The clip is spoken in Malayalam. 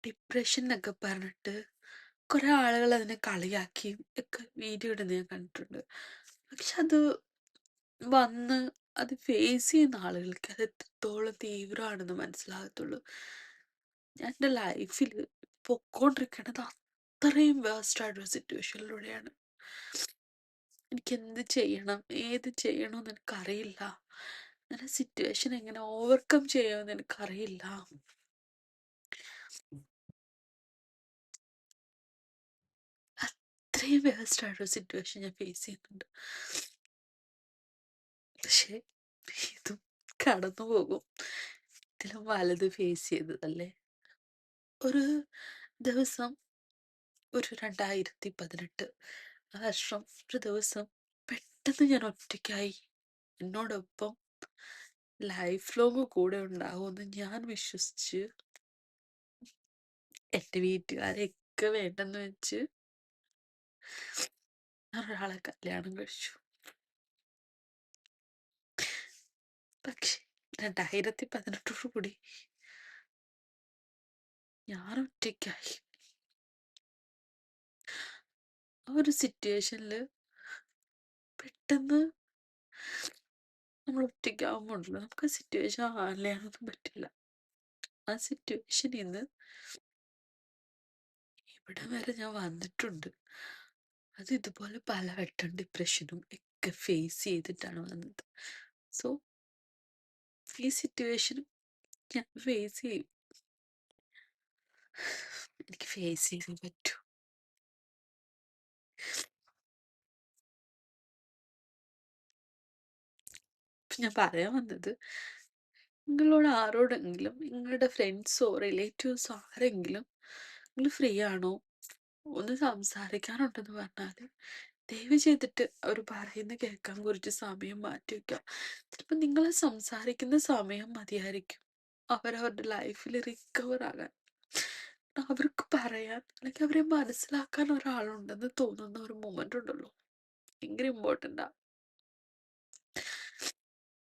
ഡിപ്രഷൻ എന്നൊക്കെ പറഞ്ഞിട്ട് കുറെ ആളുകൾ അതിനെ കളിയാക്കിയും ഒക്കെ വീഡിയോ ഇടുന്നത് ഞാൻ കണ്ടിട്ടുണ്ട്. പക്ഷെ അത് വന്ന് അത് ഫേസ് ചെയ്യുന്ന ആളുകൾക്ക് അത് എത്രത്തോളം തീവ്രമാണെന്ന് മനസ്സിലാകത്തുള്ളൂ. ഞാൻ എൻ്റെ ലൈഫിൽ പൊക്കോണ്ടിരിക്കണത് അത്രയും വേസ്റ്റ് ആയിട്ടൊരു സിറ്റുവേഷനിലൂടെയാണ്. എനിക്ക് എന്ത് ചെയ്യണം, ഏത് ചെയ്യണമെന്ന് എനിക്കറിയില്ല. ഞാൻ ആ സിറ്റുവേഷൻ എങ്ങനെ ഓവർകം ചെയ്യുമെന്ന് എനിക്കറിയില്ല. അത്രയും വേസ്റ്റ് ആയിട്ടൊരു സിറ്റുവേഷൻ ഞാൻ ഫേസ് ചെയ്യുന്നുണ്ട്. പക്ഷേ ഇതും കടന്നു പോകും. ഇതിലും വലുത് ഫേസ് ചെയ്തതല്ലേ. ഒരു ദിവസം, ഒരു 2018 വർഷം ഒരു ദിവസം പെട്ടെന്ന് ഞാൻ ഒറ്റയ്ക്കായി. എന്നോടൊപ്പം ലൈഫ് ലോങ് കൂടെ ഉണ്ടാകുമെന്ന് ഞാൻ വിശ്വസിച്ച് എൻ്റെ വീട്ടുകാരെയൊക്കെ വേണ്ടെന്ന് വെച്ച് ഞാൻ ഒരാളെ കല്യാണം കഴിച്ചു. പക്ഷെ 2018 ഞാൻ ഒറ്റയ്ക്കായി. ആ ഒരു സിറ്റുവേഷനിൽ പെട്ടെന്ന് നമ്മൾ ഒറ്റയ്ക്കാവുമ്പോൾ ഉണ്ടല്ലോ, നമുക്ക് ആ സിറ്റുവേഷൻ ഹാൻഡിൽ ചെയ്യാനൊന്നും പറ്റില്ല. ആ സിറ്റുവേഷനിൽ നിന്ന് ഇവിടെ വരെ ഞാൻ വന്നിട്ടുണ്ട്. അത് ഇതുപോലെ പലവട്ടം ഡിപ്രഷനും ഒക്കെ ഫേസ് ചെയ്തിട്ടാണ് വന്നത്. സോ ഈ സിറ്റുവേഷനും ഞാൻ ഫേസ് ചെയ്യും. എനിക്ക് ഫേസ് ചെയ്തേ പറ്റൂ. ഞാൻ പറയാൻ വന്നത്, നിങ്ങളോട് ആരോടെങ്കിലും, നിങ്ങളുടെ ഫ്രണ്ട്സോ റിലേറ്റീവ്സോ ആരെങ്കിലും നിങ്ങൾ ഫ്രീ ആണോ, ഒന്ന് സംസാരിക്കാനുണ്ടെന്ന് പറഞ്ഞാൽ ദയവ് ചെയ്തിട്ട് അവർ പറയുന്ന കേൾക്കാൻ കുറച്ച് സമയം മാറ്റി വയ്ക്കാം. ചിലപ്പോൾ നിങ്ങൾ സംസാരിക്കുന്ന സമയം മതിയായിരിക്കും അവരവരുടെ ലൈഫിൽ റിക്കവർ ആകാൻ. അവർക്ക് പറയാൻ അല്ലെങ്കിൽ അവരെ മനസ്സിലാക്കാൻ ഒരാളുണ്ടെന്ന് തോന്നുന്ന ഒരു മൊമെന്റ് ഉണ്ടല്ലോ, ഭയങ്കര ഇമ്പോർട്ടൻ്റാ.